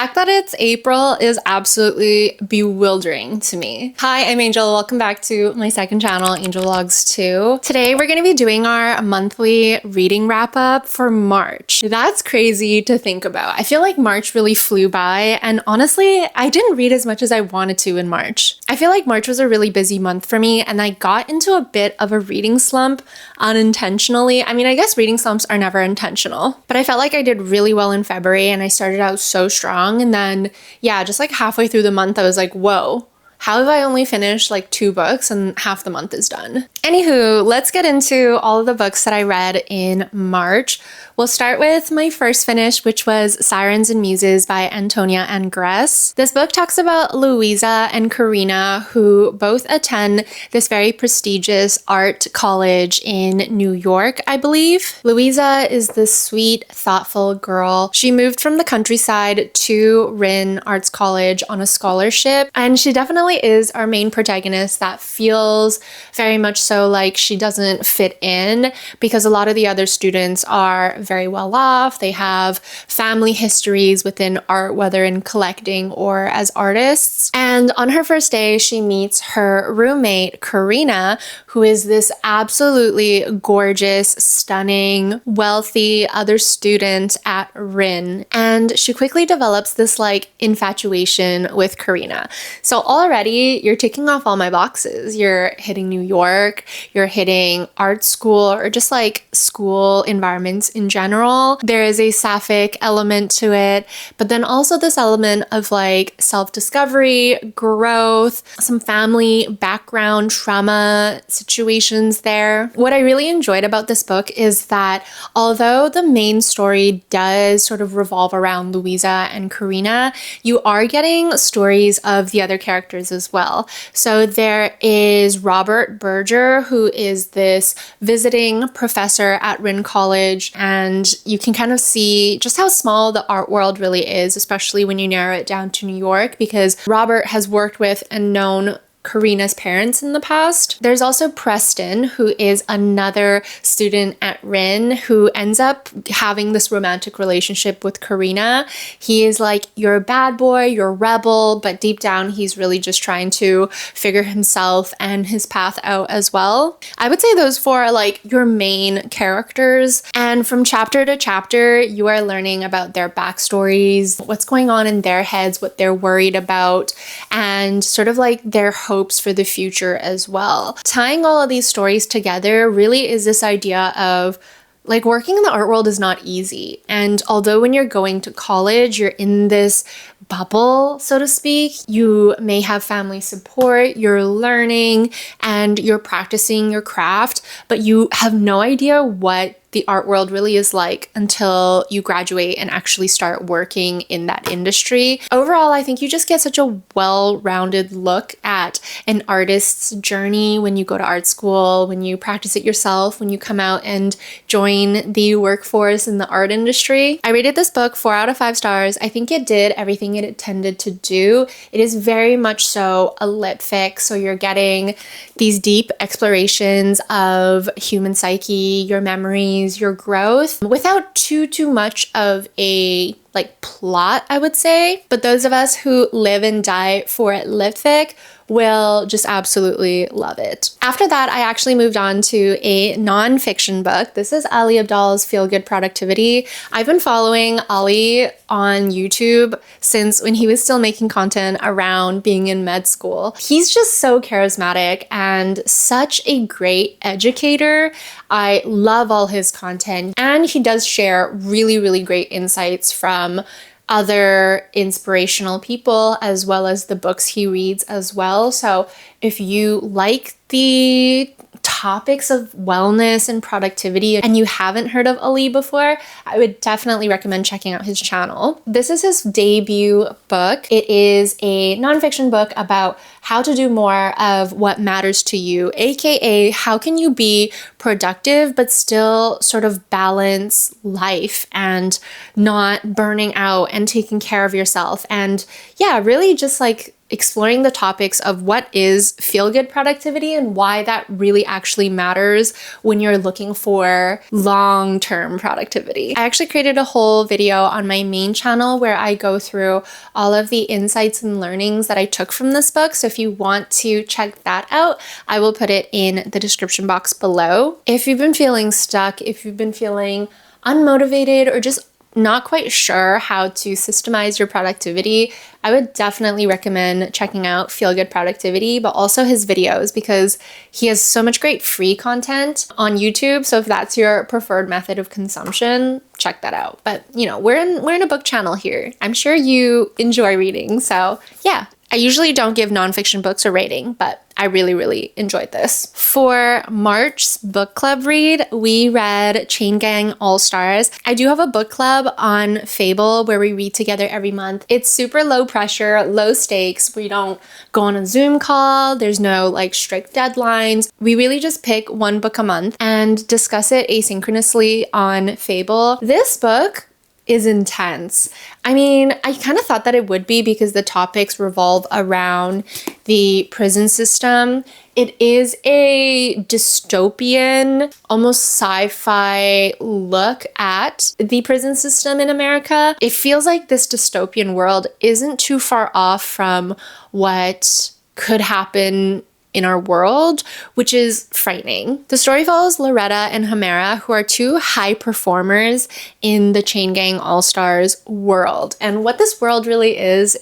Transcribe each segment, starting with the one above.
fact that it's April is absolutely bewildering to me. Hi, I'm Angel. Welcome back to my second channel, Angel Vlogs 2. Today we're going to be doing our monthly reading wrap up for March. That's crazy to think about. I feel like March really flew by, and honestly, I didn't read as much as I wanted to in March. I feel like March was a really busy month for me, and I got into a bit of a reading slump unintentionally. I mean, I guess reading slumps are never intentional, but I felt like I did really well in February and I started out so strong. And then, yeah, just like halfway through the month, I was like, whoa, how have I only finished like 2 books and half the month is done? Anywho, let's get into all of the books that I read in March. We'll start with my first finish, which was Sirens and Muses by Antonia and Gress. This book talks about Louisa and Karina, who both attend this very prestigious art college in New York, I believe. Louisa is this sweet, thoughtful girl. She moved from the countryside to Rin Arts College on a scholarship, and she definitely is our main protagonist that feels very much so like she doesn't fit in, because a lot of the other students are very well off. They have family histories within art, whether in collecting or as artists. And on her first day, she meets her roommate, Karina, who is this absolutely gorgeous, stunning, wealthy other student at Rin. And she quickly develops this like infatuation with Karina. So already you're ticking off all my boxes. You're hitting New York, you're hitting art school, or just like school environments in general. There is a sapphic element to it, but then also this element of like self-discovery, growth, some family background trauma situations there. What I really enjoyed about this book is that although the main story does sort of revolve around Louisa and Karina, you are getting stories of the other characters as well. So there is Robert Berger, who is this visiting professor at Rin College, and you can kind of see just how small the art world really is, especially when you narrow it down to New York, because Robert has worked with and known Karina's parents in the past. There's also Preston, who is another student at Rin who ends up having this romantic relationship with Karina. He is like, you're a bad boy, you're a rebel, but deep down he's really just trying to figure himself and his path out as well. I would say those 4 are like your main characters, and from chapter to chapter you are learning about their backstories, what's going on in their heads, what they're worried about, and sort of like their hopes for the future as well. Tying all of these stories together really is this idea of like working in the art world is not easy. And although when you're going to college, you're in this bubble, so to speak, you may have family support, you're learning and you're practicing your craft, but you have no idea what the art world really is like until you graduate and actually start working in that industry. Overall, I think you just get such a well-rounded look at an artist's journey when you go to art school, when you practice it yourself, when you come out and join the workforce in the art industry. I rated this book 4 out of 5 stars. I think it did everything it intended to do. It is very much so a lit fic, so you're getting these deep explorations of human psyche, your memories, your growth, without too much of a like plot, I would say. But those of us who live and die for lit fic will just absolutely love it. After that, I actually moved on to a non-fiction book. This is Ali Abdaal's Feel Good Productivity. I've been following Ali on YouTube since when he was still making content around being in med school. He's just so charismatic and such a great educator. I love all his content, and he does share really, really great insights from other inspirational people as well as the books he reads as well. So if you like the topics of wellness and productivity and you haven't heard of Ali before, I would definitely recommend checking out his channel. This is his debut book. It is a nonfiction book about how to do more of what matters to you, aka how can you be productive but still sort of balance life and not burning out and taking care of yourself. And yeah, really just like exploring the topics of what is feel-good productivity and why that really actually matters when you're looking for long-term productivity. I actually created a whole video on my main channel where I go through all of the insights and learnings that I took from this book. So if you want to check that out, I will put it in the description box below. If you've been feeling stuck, if you've been feeling unmotivated or just not quite sure how to systemize your productivity, I would definitely recommend checking out Feel Good Productivity, but also his videos because he has so much great free content on YouTube. So if that's your preferred method of consumption, check that out. But you know, we're in a book channel here. I'm sure you enjoy reading. So yeah, I usually don't give nonfiction books a rating, but I really, really enjoyed this. For March's book club read, we read Chain Gang All Stars. I do have a book club on Fable where we read together every month. It's super low pressure, low stakes. We don't go on a Zoom call. There's no like strict deadlines. We really just pick one book a month and discuss it asynchronously on Fable. This book is intense. I mean, I kind of thought that it would be because the topics revolve around the prison system. It is a dystopian, almost sci-fi look at the prison system in America. It feels like this dystopian world isn't too far off from what could happen in our world, which is frightening. The story follows Loretta and Hamera, who are two high performers in the Chain Gang All-Stars world. And what this world really is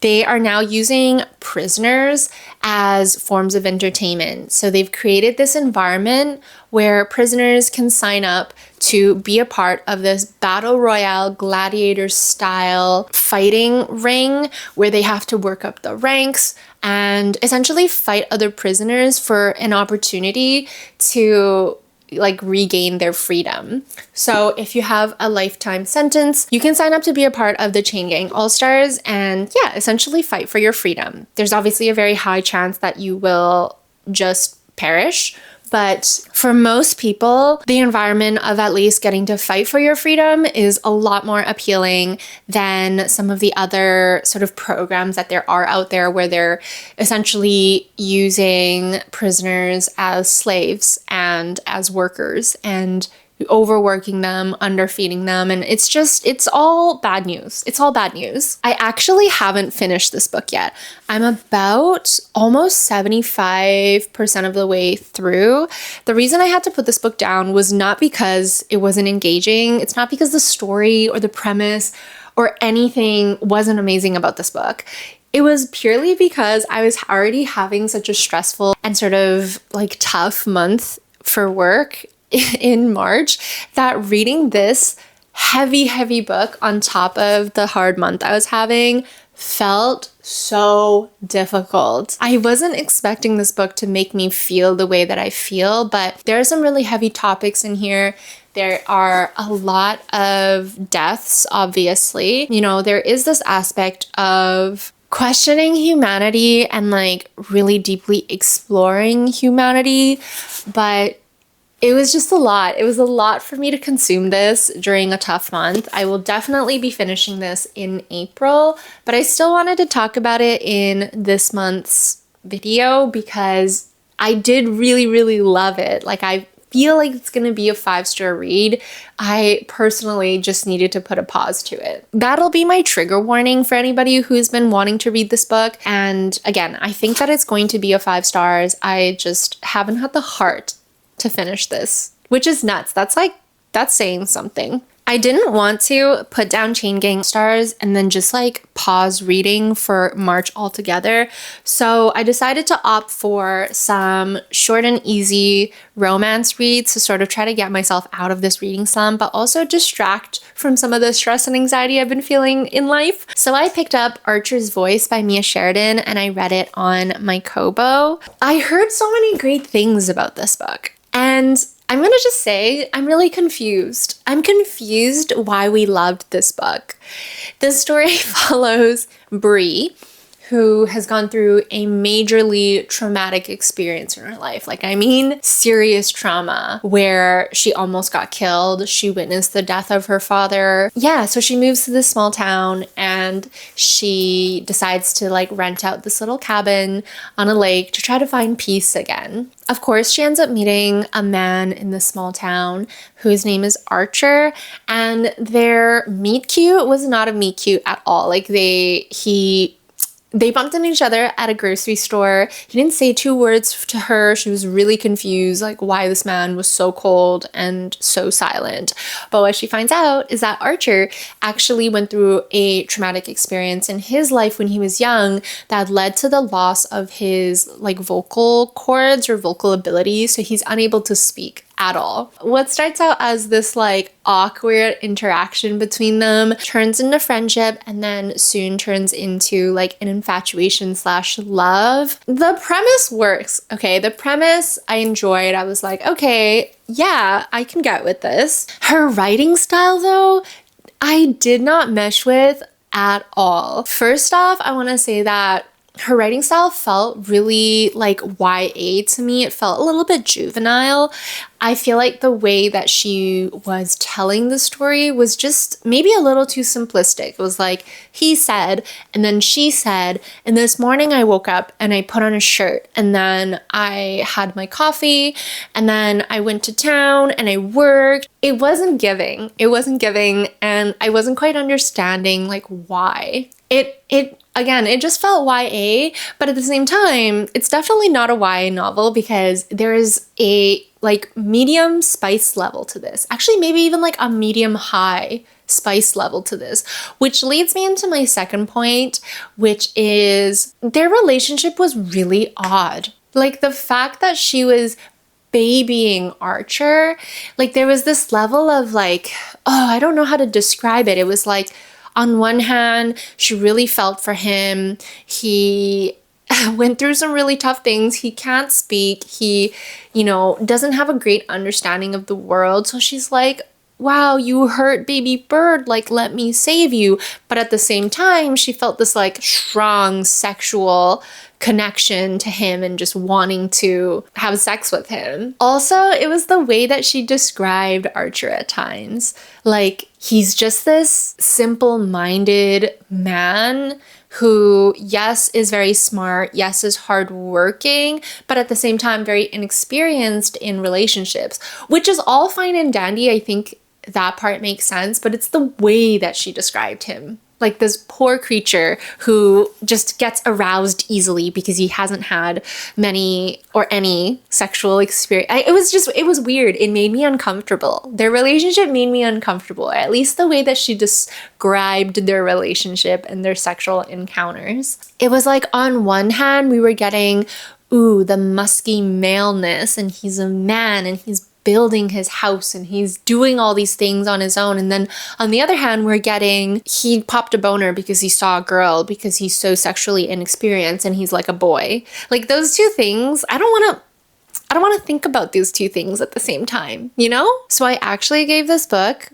they are now using prisoners as forms of entertainment. So they've created this environment where prisoners can sign up to be a part of this battle royale gladiator style fighting ring where they have to work up the ranks and essentially fight other prisoners for an opportunity to like regain their freedom. So if you have a lifetime sentence, you can sign up to be a part of the Chain Gang All-Stars and yeah, essentially fight for your freedom. There's obviously a very high chance that you will just perish. But for most people, the environment of at least getting to fight for your freedom is a lot more appealing than some of the other sort of programs that there are out there where they're essentially using prisoners as slaves and as workers and overworking them, underfeeding them, and it's all bad news. It's all bad news. I actually haven't finished this book yet. I'm about almost 75% of the way through. The reason I had to put this book down was not because it wasn't engaging. It's not because the story or the premise or anything wasn't amazing about this book. It was purely because I was already having such a stressful and sort of like tough month for work in March that reading this heavy book on top of the hard month I was having felt so difficult. I wasn't expecting this book to make me feel the way that I feel, but there are some really heavy topics in here. There are a lot of deaths, obviously. You know, there is this aspect of questioning humanity and like really deeply exploring humanity, but it was just a lot. It was a lot for me to consume this during a tough month. I will definitely be finishing this in April, but I still wanted to talk about it in this month's video because I did really love it. Like, I feel like it's gonna be a 5-star read. I personally just needed to put a pause to it. That'll be my trigger warning for anybody who's been wanting to read this book. And again, I think that it's going to be a 5 stars. I just haven't had the heart to finish this, which is nuts. That's saying something. I didn't want to put down Chain Gang Stars and then just like pause reading for March altogether. So I decided to opt for some short and easy romance reads to sort of try to get myself out of this reading slump, but also distract from some of the stress and anxiety I've been feeling in life. So I picked up Archer's Voice by Mia Sheridan and I read it on my Kobo. I heard so many great things about this book. And I'm gonna just say, I'm really confused. I'm confused why we loved this book. The story follows Bree, who has gone through a majorly traumatic experience in her life. Like, I mean, serious trauma where she almost got killed. She witnessed the death of her father. Yeah, so she moves to this small town and she decides to like rent out this little cabin on a lake to try to find peace again. Of course, she ends up meeting a man in this small town whose name is Archer, and their meet cute was not a meet cute at all. Like they bumped into each other at a grocery store. He didn't say two words to her. She was really confused, like why this man was so cold and so silent. But what she finds out is that Archer actually went through a traumatic experience in his life when he was young that led to the loss of his like vocal cords or vocal abilities. So he's unable to speak at all. What starts out as this like awkward interaction between them turns into friendship and then soon turns into like an infatuation / love. The premise works. Okay, the premise I enjoyed. I was like, okay, yeah, I can get with this. Her writing style though, I did not mesh with at all. First off, I want to say that her writing style felt really like YA to me. It felt a little bit juvenile. I feel like the way that she was telling the story was just maybe a little too simplistic. It was like, he said, and then she said, and this morning I woke up and I put on a shirt, and then I had my coffee, and then I went to town and I worked. It wasn't giving. It wasn't giving, and I wasn't quite understanding like why. Again, it just felt YA, but at the same time, it's definitely not a YA novel because there is a like medium spice level to this. Actually, maybe even like a medium high spice level to this, which leads me into my second point, which is their relationship was really odd. Like the fact that she was babying Archer, like there was this level of like, oh, I don't know how to describe it. It was like, on one hand, she really felt for him. He went through some really tough things. He can't speak. He, doesn't have a great understanding of the world. So she's like, wow, you hurt baby bird, like, let me save you. But at the same time, she felt this like strong sexual connection to him and just wanting to have sex with him. Also, it was the way that she described Archer at times. Like, he's just this simple-minded man who, yes, is very smart, yes, is hardworking, but at the same time very inexperienced in relationships, which is all fine and dandy. I think that part makes sense, but it's the way that she described him. Like this poor creature who just gets aroused easily because he hasn't had many or any sexual experience. It was weird. It made me uncomfortable. Their relationship made me uncomfortable, or at least the way that she described their relationship and their sexual encounters. It was like on one hand, we were getting, ooh, the musky maleness, and he's a man and he's building his house and he's doing all these things on his own. And then on the other hand, we're getting, he popped a boner because he saw a girl because he's so sexually inexperienced and he's like a boy. Like those two things, I don't want to think about those two things at the same time, So I actually gave this book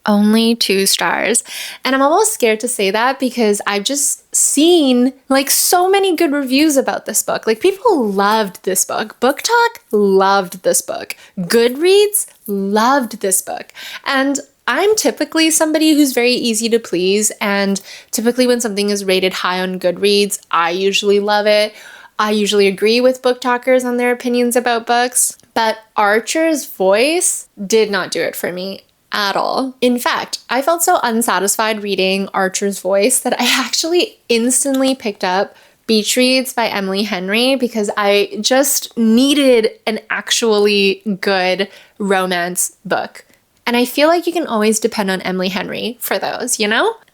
only 2 stars. And I'm almost scared to say that because I've just seen like so many good reviews about this book. Like people loved this book. Book Talk loved this book. Goodreads loved this book. And I'm typically somebody who's very easy to please. And typically when something is rated high on Goodreads, I usually love it. I usually agree with book talkers on their opinions about books. But Archer's voice did not do it for me at all. In fact, I felt so unsatisfied reading Archer's voice that I actually instantly picked up Beach Reads by Emily Henry because I just needed an actually good romance book. And I feel like you can always depend on Emily Henry for those,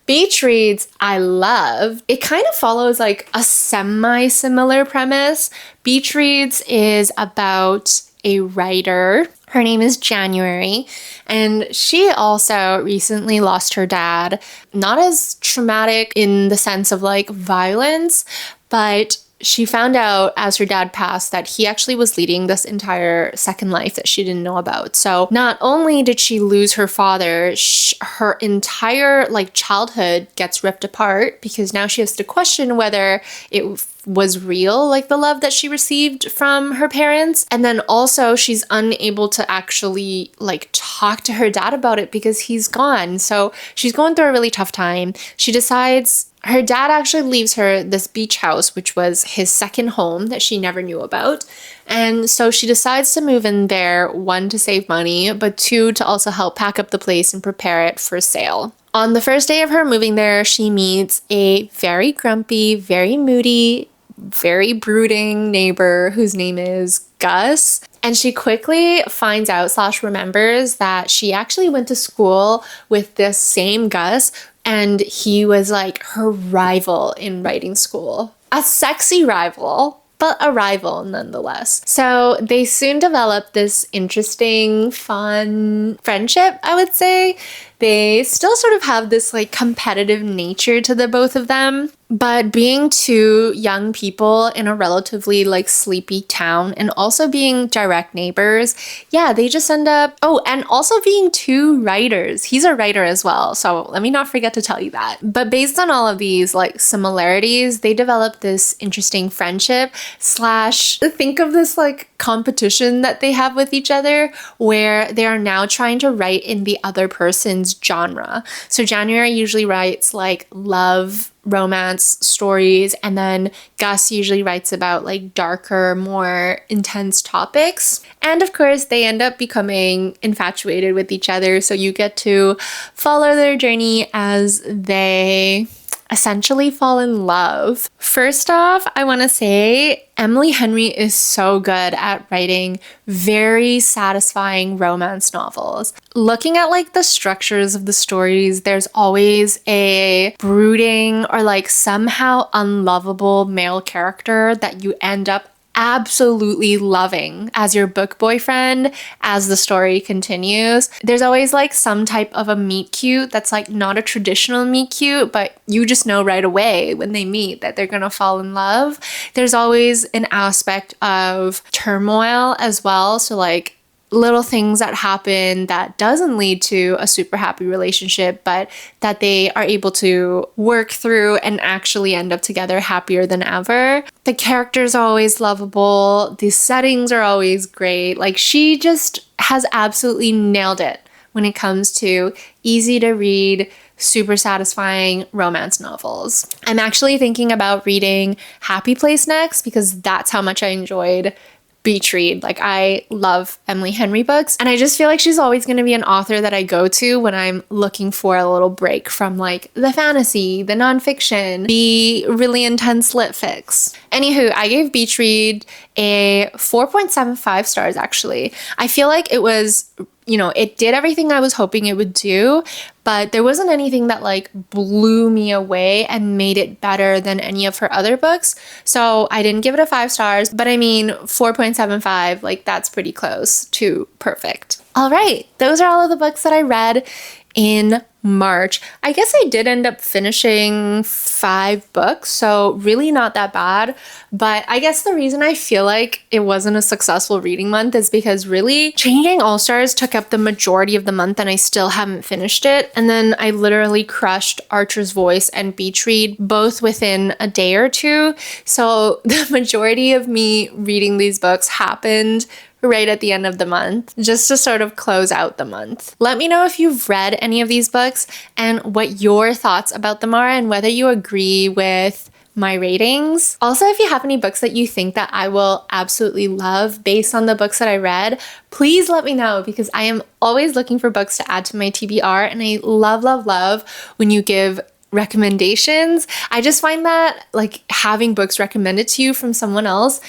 Beach Reads, I love. It kind of follows like a semi-similar premise. Beach Reads is about a writer. Her name is January, and she also recently lost her dad. Not as traumatic in the sense of like violence, but she found out as her dad passed that he actually was leading this entire second life that she didn't know about. So not only did she lose her father, her entire like childhood gets ripped apart because now she has to question whether it was real, like the love that she received from her parents. And then also she's unable to actually like talk to her dad about it because he's gone. So she's going through a really tough time. She decides her dad actually leaves her this beach house, which was his second home that she never knew about. And so she decides to move in there, one, to save money, but two, to also help pack up the place and prepare it for sale. On the first day of her moving there, she meets a very grumpy, very moody, very brooding neighbor whose name is Gus. And she quickly finds out / remembers that she actually went to school with this same Gus, and he was like her rival in writing school. A sexy rival, but a rival nonetheless. So they soon develop this interesting, fun friendship, I would say. They still sort of have this like competitive nature to the both of them, but being two young people in a relatively like sleepy town and also being direct neighbors, yeah, they just end up, oh, and also being two writers. He's a writer as well, so let me not forget to tell you that. But based on all of these like similarities, they develop this interesting friendship / think of this like competition that they have with each other where they are now trying to write in the other person's genre. So January usually writes like love, romance stories, and then Gus usually writes about like darker, more intense topics. And of course, they end up becoming infatuated with each other. So you get to follow their journey as they essentially fall in love. First off, I want to say Emily Henry is so good at writing very satisfying romance novels. Looking at like the structures of the stories, there's always a brooding or like somehow unlovable male character that you end up absolutely loving as your book boyfriend as the story continues. There's always like some type of a meet cute that's like not a traditional meet cute, but you just know right away when they meet that they're gonna fall in love. There's always an aspect of turmoil as well. So like little things that happen that doesn't lead to a super happy relationship, but that they are able to work through and actually end up together happier than ever. The characters are always lovable. The settings are always great. Like she just has absolutely nailed it when it comes to easy to read, super satisfying romance novels. I'm actually thinking about reading Happy Place next because that's how much I enjoyed Beach Read. Like I love Emily Henry books, and I just feel like she's always going to be an author that I go to when I'm looking for a little break from like the fantasy, the nonfiction, the really intense lit fics. Anywho, I gave Beach Read a 4.75 stars actually. I feel like it was, you know, it did everything I was hoping it would do, but there wasn't anything that like blew me away and made it better than any of her other books. So I didn't give it a 5 stars, but I mean, 4.75, like that's pretty close to perfect. All right, those are all of the books that I read in March. I guess I did end up finishing 5 books, so really not that bad. But I guess the reason I feel like it wasn't a successful reading month is because really Changing All-Stars took up the majority of the month and I still haven't finished it. And then I literally crushed Archer's Voice and Beach Read both within a day or two. So the majority of me reading these books happened right at the end of the month, just to sort of close out the month. Let me know if you've read any of these books and what your thoughts about them are and whether you agree with my ratings. Also, if you have any books that you think that I will absolutely love based on the books that I read, please let me know because I am always looking for books to add to my TBR, and I love, love, love when you give recommendations. I just find that like having books recommended to you from someone else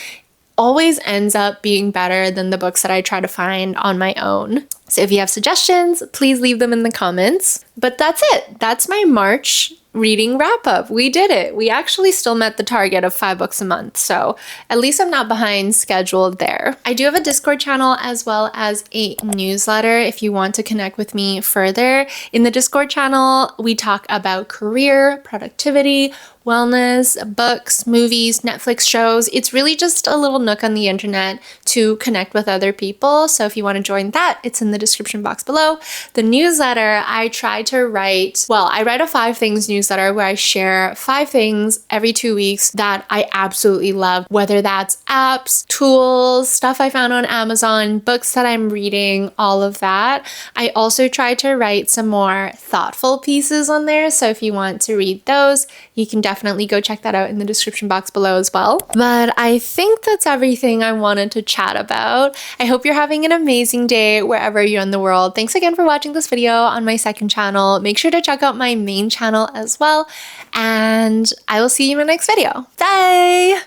always ends up being better than the books that I try to find on my own. So if you have suggestions, please leave them in the comments. But that's it. That's my March reading wrap up. We did it. We actually still met the target of 5 books a month. So at least I'm not behind schedule there. I do have a Discord channel as well as a newsletter if you want to connect with me further. In the Discord channel, we talk about career, productivity, wellness, books, movies, Netflix shows. It's really just a little nook on the internet to connect with other people. So if you want to join that, it's in the description box below. The newsletter, I try to write, well, I write a 5 things newsletter where I share 5 things every 2 weeks that I absolutely love, whether that's apps, tools, stuff I found on Amazon, books that I'm reading, all of that. I also try to write some more thoughtful pieces on there. So if you want to read those, you can definitely go check that out in the description box below as well. But I think that's everything I wanted to chat about. I hope you're having an amazing day wherever you're in the world. Thanks again for watching this video on my second channel. Make sure to check out my main channel as well. And I will see you in my next video. Bye!